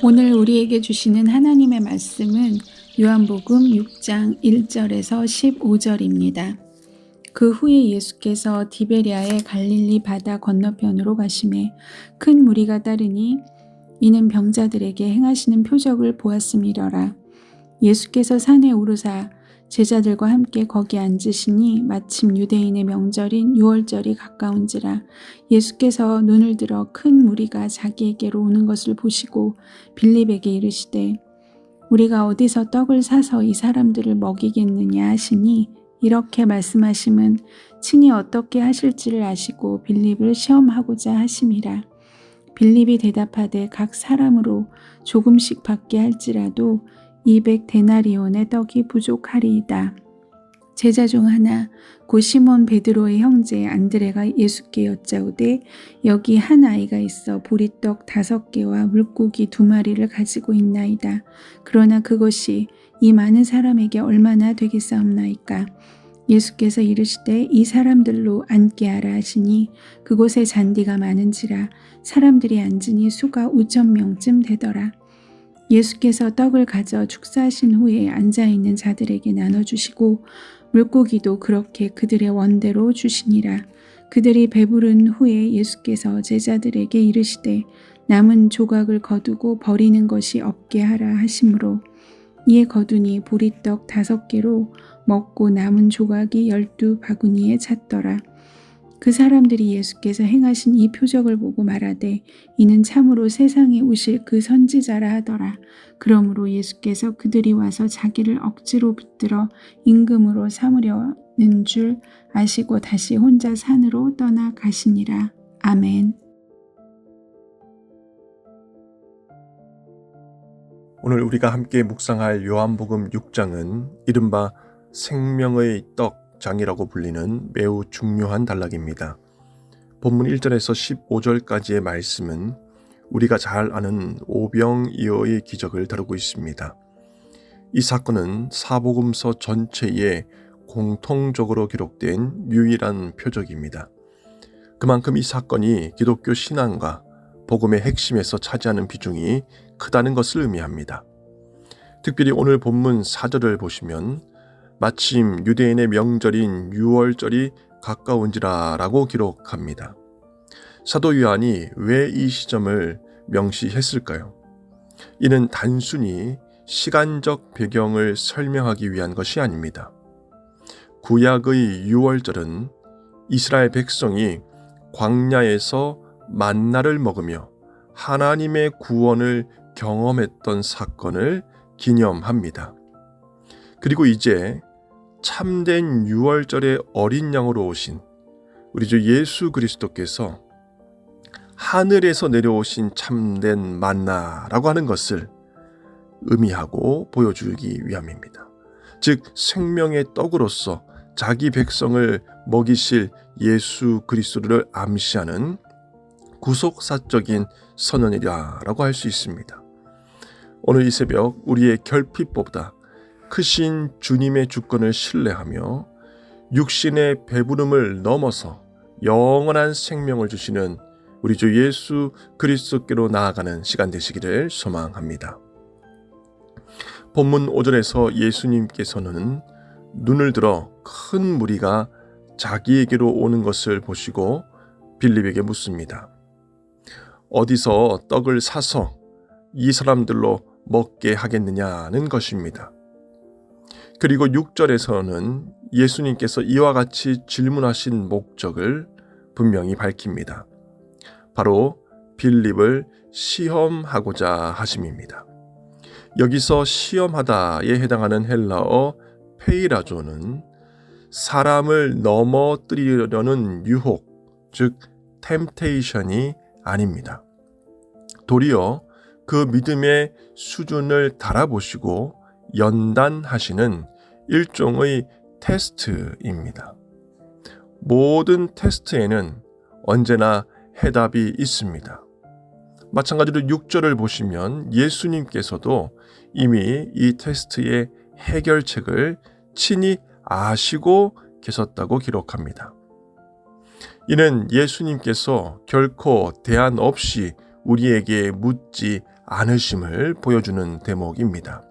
오늘 우리에게 주시는 하나님의 말씀은 요한복음 6장 1절에서 15절입니다. 그 후에 예수께서 디베랴의 갈릴리 바다 건너편으로 가시매 큰 무리가 따르니 이는 병자들에게 행하시는 표적을 보았음이러라. 예수께서 산에 오르사 제자들과 함께 거기 앉으시니 마침 유대인의 명절인 유월절이 가까운지라. 예수께서 눈을 들어 큰 무리가 자기에게로 오는 것을 보시고 빌립에게 이르시되 우리가 어디서 떡을 사서 이 사람들을 먹이겠느냐 하시니 이렇게 말씀하심은 친히 어떻게 하실지를 아시고 빌립을 시험하고자 하심이라. 빌립이 대답하되 각 사람으로 조금씩 받게 할지라도 200데나리온의 떡이 부족하리이다. 제자 중 하나 곧 시몬 베드로의 형제 안드레가 예수께 여짜오되 여기 한 아이가 있어 보리떡 5개와 물고기 2마리를 가지고 있나이다. 그러나 그것이 이 많은 사람에게 얼마나 되겠사옵나이까. 예수께서 이르시되 이 사람들로 앉게 하라 하시니 그곳에 잔디가 많은지라 사람들이 앉으니 수가 5,000명쯤 되더라. 예수께서 떡을 가져 축사하신 후에 앉아있는 자들에게 나눠주시고 물고기도 그렇게 그들의 원대로 주시니라. 그들이 배부른 후에 예수께서 제자들에게 이르시되 남은 조각을 거두고 버리는 것이 없게 하라 하시므로 이에 거두니 보리떡 5개로 먹고 남은 조각이 12바구니에 찼더라. 그 사람들이 예수께서 행하신 이 표적을 보고 말하되 이는 참으로 세상에 오실 그 선지자라 하더라. 그러므로 예수께서 그들이 와서 자기를 억지로 붙들어 임금으로 삼으려는 줄 아시고 다시 혼자 산으로 떠나가시니라. 아멘. 오늘 우리가 함께 묵상할 요한복음 6장은 이른바 생명의 떡장이라고 불리는 매우 중요한 단락입니다. 본문 1절에서 15절까지의 말씀은 우리가 잘 아는 오병이어의 기적을 다루고 있습니다. 이 사건은 사복음서 전체에 공통적으로 기록된 유일한 표적입니다. 그만큼 이 사건이 기독교 신앙과 복음의 핵심에서 차지하는 비중이 크다는 것을 의미합니다. 특별히 오늘 본문 4절을 보시면 마침 유대인의 명절인 유월절이 가까운지라 라고 기록합니다. 사도 요한이 왜 이 시점을 명시했을까요? 이는 단순히 시간적 배경을 설명하기 위한 것이 아닙니다. 구약의 유월절은 이스라엘 백성이 광야에서 만나를 먹으며 하나님의 구원을 경험했던 사건을 기념합니다. 그리고 이제 참된 유월절의 어린 양으로 오신 우리 주 예수 그리스도께서 하늘에서 내려오신 참된 만나라고 하는 것을 의미하고 보여주기 위함입니다. 즉 생명의 떡으로서 자기 백성을 먹이실 예수 그리스도를 암시하는 구속사적인 선언이라고 할 수 있습니다. 오늘 이 새벽 우리의 결핍보다 크신 주님의 주권을 신뢰하며 육신의 배부름을 넘어서 영원한 생명을 주시는 우리 주 예수 그리스도께로 나아가는 시간 되시기를 소망합니다. 본문 5절에서 예수님께서는 눈을 들어 큰 무리가 자기에게로 오는 것을 보시고 빌립에게 묻습니다. 어디서 떡을 사서 이 사람들로 먹게 하겠느냐는 것입니다. 그리고 6절에서는 예수님께서 이와 같이 질문하신 목적을 분명히 밝힙니다. 바로 빌립을 시험하고자 하심입니다. 여기서 시험하다에 해당하는 헬라어 페이라조는 사람을 넘어뜨리려는 유혹, 즉 템테이션이 아닙니다. 도리어 그 믿음의 수준을 달아보시고 연단하시는 일종의 테스트입니다. 모든 테스트에는 언제나 해답이 있습니다. 마찬가지로 6절을 보시면 예수님께서도 이미 이 테스트의 해결책을 친히 아시고 계셨다고 기록합니다. 이는 예수님께서 결코 대안 없이 우리에게 묻지 않으심을 보여주는 대목입니다.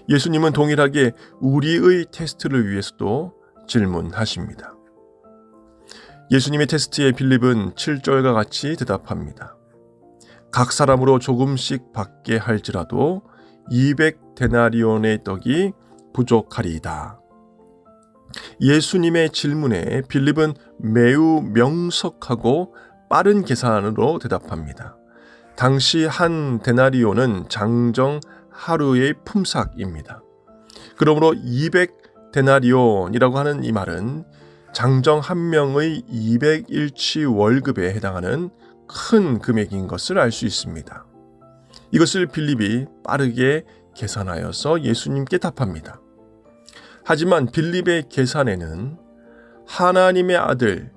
예수님은 동일하게 우리의 테스트를 위해서도 질문하십니다. 예수님의 테스트에 빌립은 7절과 같이 대답합니다. 각 사람으로 조금씩 받게 할지라도 200데나리온의 떡이 부족하리이다. 예수님의 질문에 빌립은 매우 명석하고 빠른 계산으로 대답합니다. 당시 한 데나리온은 장정 하루의 품삯입니다. 그러므로 200데나리온이라고 하는 이 말은 장정 한 명의 200일치 월급에 해당하는 큰 금액인 것을 알 수 있습니다. 이것을 빌립이 빠르게 계산하여서 예수님께 답합니다. 하지만 빌립의 계산에는 하나님의 아들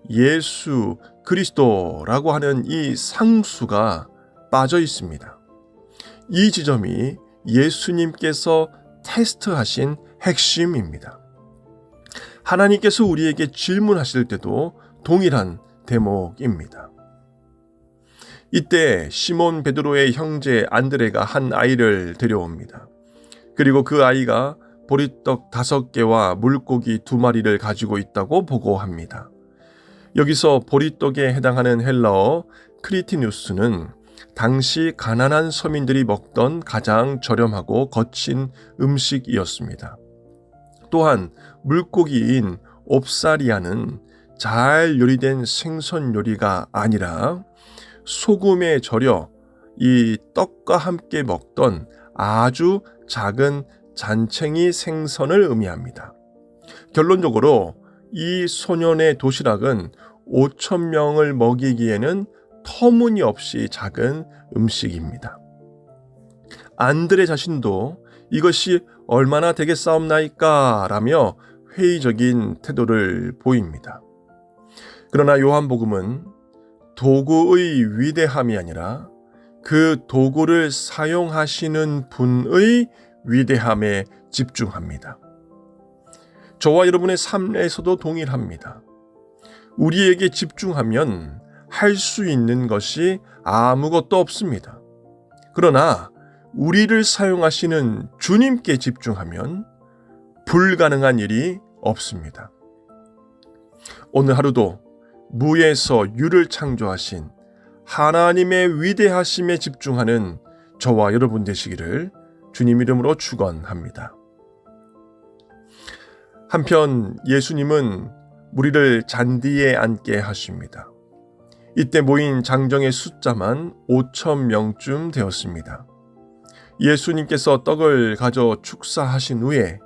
예수 그리스도라고 하는 이 상수가 빠져 있습니다. 이 지점이 예수님께서 테스트하신 핵심입니다. 하나님께서 우리에게 질문하실 때도 동일한 대목입니다. 이때 시몬 베드로의 형제 안드레가 한 아이를 데려옵니다. 그리고 그 아이가 보리떡 5개와 물고기 2마리를 가지고 있다고 보고합니다. 여기서 보리떡에 해당하는 헬라어 크리티누스는 당시 가난한 서민들이 먹던 가장 저렴하고 거친 음식이었습니다. 또한 물고기인 옵사리아는 잘 요리된 생선 요리가 아니라 소금에 절여 이 떡과 함께 먹던 아주 작은 잔챙이 생선을 의미합니다. 결론적으로 이 소년의 도시락은 5,000명을 먹이기에는 터무니없이 작은 음식입니다. 안드레 자신도 이것이 얼마나 되겠사옵나이까 라며 회의적인 태도를 보입니다. 그러나 요한복음은 도구의 위대함이 아니라 그 도구를 사용하시는 분의 위대함에 집중합니다. 저와 여러분의 삶에서도 동일합니다. 우리에게 집중하면 할 수 있는 것이 아무것도 없습니다. 그러나 우리를 사용하시는 주님께 집중하면 불가능한 일이 없습니다. 오늘 하루도 무에서 유를 창조하신 하나님의 위대하심에 집중하는 저와 여러분 되시기를 주님 이름으로 축원합니다. 한편 예수님은 무리를 잔디에 앉게 하십니다. 이때 모인 장정의 숫자만 5,000명쯤 되었습니다. 예수님께서 떡을 가져 축사하신 후에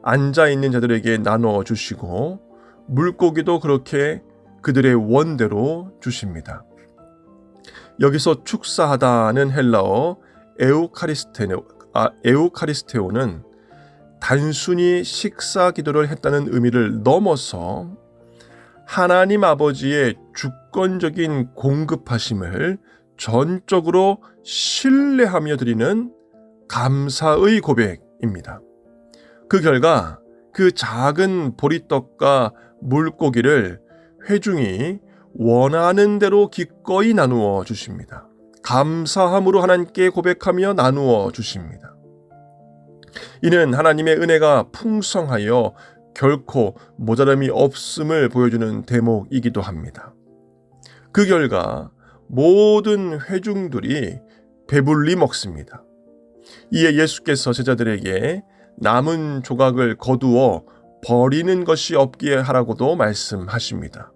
앉아있는 자들에게 나눠 주시고 물고기도 그렇게 그들의 원대로 주십니다. 여기서 축사하다는 헬라어 에우카리스테오는 단순히 식사 기도를 했다는 의미를 넘어서 하나님 아버지의 주권적인 공급하심을 전적으로 신뢰하며 드리는 감사의 고백입니다. 그 결과 그 작은 보리떡과 물고기를 회중이 원하는 대로 기꺼이 나누어 주십니다. 감사함으로 하나님께 고백하며 나누어 주십니다. 이는 하나님의 은혜가 풍성하여 결코 모자람이 없음을 보여주는 대목이기도 합니다. 그 결과 모든 회중들이 배불리 먹습니다. 이에 예수께서 제자들에게 남은 조각을 거두어 버리는 것이 없게 하라고도 말씀하십니다.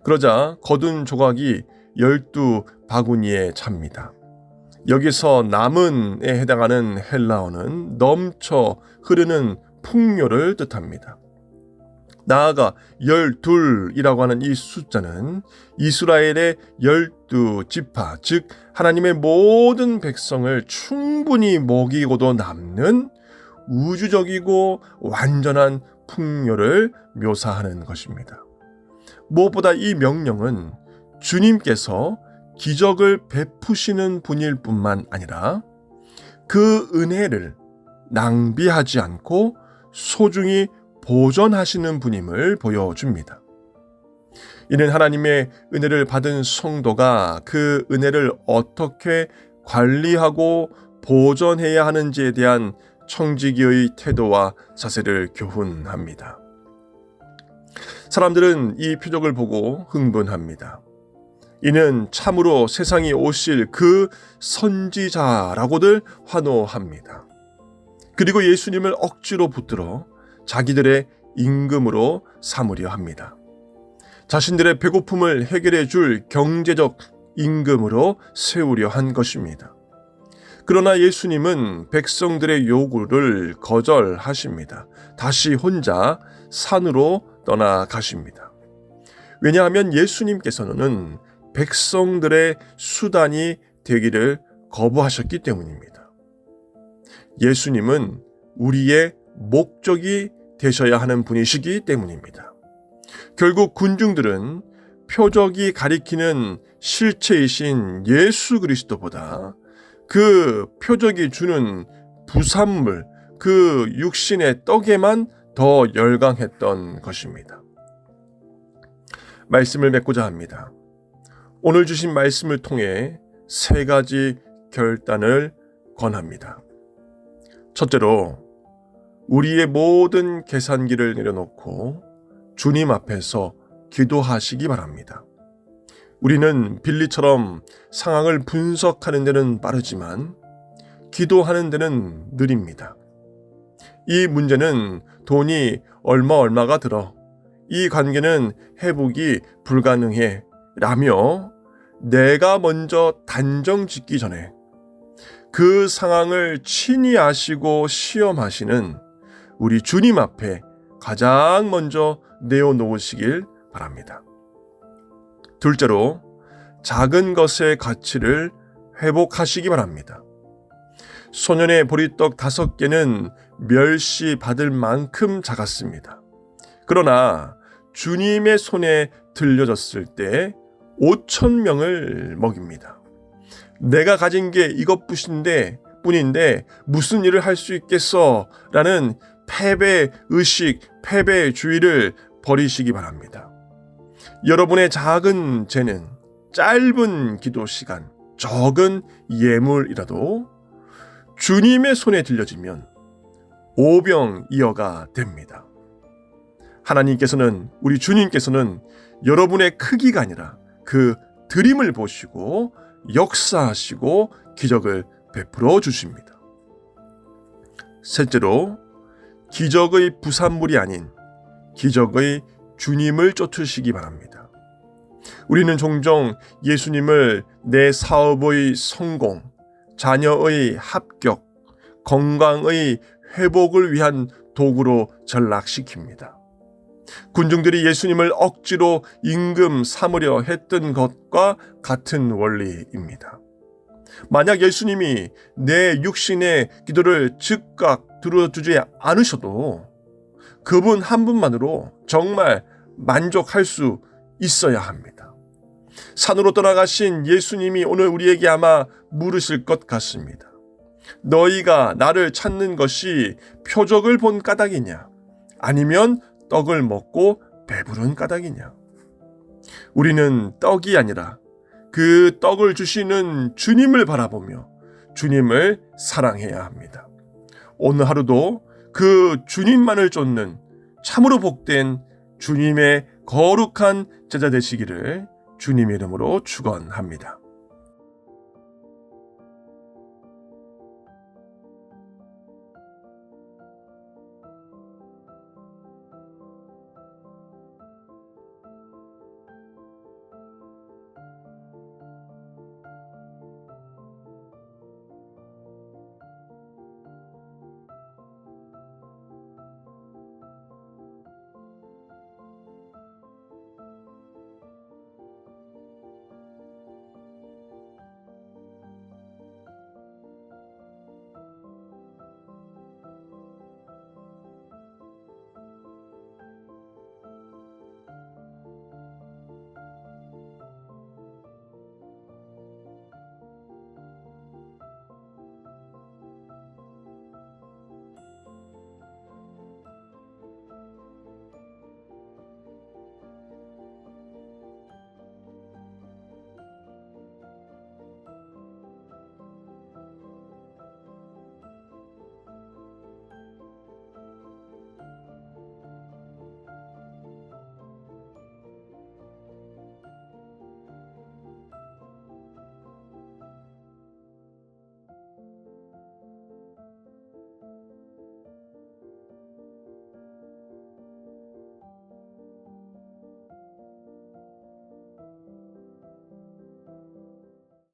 그러자 거둔 조각이 12바구니에 찹니다. 여기서 남은에 해당하는 헬라어는 넘쳐 흐르는 풍요를 뜻합니다. 나아가 12이라고 하는 이 숫자는 이스라엘의 12지파, 즉 하나님의 모든 백성을 충분히 먹이고도 남는 우주적이고 완전한 풍요를 묘사하는 것입니다. 무엇보다 이 명령은 주님께서 기적을 베푸시는 분일 뿐만 아니라 그 은혜를 낭비하지 않고 소중히 보존하시는 분임을 보여줍니다. 이는 하나님의 은혜를 받은 성도가 그 은혜를 어떻게 관리하고 보존해야 하는지에 대한 청지기의 태도와 자세를 교훈합니다. 사람들은 이 표적을 보고 흥분합니다. 이는 참으로 세상에 오실 그 선지자라고들 환호합니다. 그리고 예수님을 억지로 붙들어 자기들의 임금으로 삼으려 합니다. 자신들의 배고픔을 해결해 줄 경제적 임금으로 세우려 한 것입니다. 그러나 예수님은 백성들의 요구를 거절하십니다. 다시 혼자 산으로 떠나가십니다. 왜냐하면 예수님께서는 백성들의 수단이 되기를 거부하셨기 때문입니다. 예수님은 우리의 목적이 되셔야 하는 분이시기 때문입니다. 결국 군중들은 표적이 가리키는 실체이신 예수 그리스도보다 그 표적이 주는 부산물, 그 육신의 떡에만 더 열광했던 것입니다. 말씀을 맺고자 합니다. 오늘 주신 말씀을 통해 세 가지 결단을 권합니다. 첫째로, 우리의 모든 계산기를 내려놓고 주님 앞에서 기도하시기 바랍니다. 우리는 빌리처럼 상황을 분석하는 데는 빠르지만 기도하는 데는 느립니다. 이 문제는 돈이 얼마가 들어, 이 관계는 회복이 불가능해 라며 내가 먼저 단정 짓기 전에 그 상황을 친히 아시고 시험하시는 우리 주님 앞에 가장 먼저 내어놓으시길 바랍니다. 둘째로, 작은 것의 가치를 회복하시기 바랍니다. 소년의 보리떡 5개는 멸시받을 만큼 작았습니다. 그러나 주님의 손에 들려졌을 때 5,000명을 먹입니다. 내가 가진 게 이것뿐인데 무슨 일을 할 수 있겠어? 라는 패배의식, 패배주의를 버리시기 바랍니다. 여러분의 작은 재능, 짧은 기도 시간, 적은 예물이라도 주님의 손에 들려지면 오병이어가 됩니다. 하나님께서는, 우리 주님께서는 여러분의 크기가 아니라 그 드림을 보시고 역사하시고 기적을 베풀어 주십니다. 셋째로, 기적의 부산물이 아닌 기적의 주님을 쫓으시기 바랍니다. 우리는 종종 예수님을 내 사업의 성공, 자녀의 합격, 건강의 회복을 위한 도구로 전락시킵니다. 군중들이 예수님을 억지로 임금 삼으려 했던 것과 같은 원리입니다. 만약 예수님이 내 육신의 기도를 즉각 들어주지 않으셔도 그분 한 분만으로 정말 만족할 수 있어야 합니다. 산으로 떠나가신 예수님이 오늘 우리에게 아마 물으실 것 같습니다. 너희가 나를 찾는 것이 표적을 본 까닭이냐? 아니면 떡을 먹고 배부른 까닭이냐? 우리는 떡이 아니라 그 떡을 주시는 주님을 바라보며 주님을 사랑해야 합니다. 오늘 하루도 그 주님만을 쫓는 참으로 복된 주님의 거룩한 제자 되시기를 주님의 이름으로 축원합니다.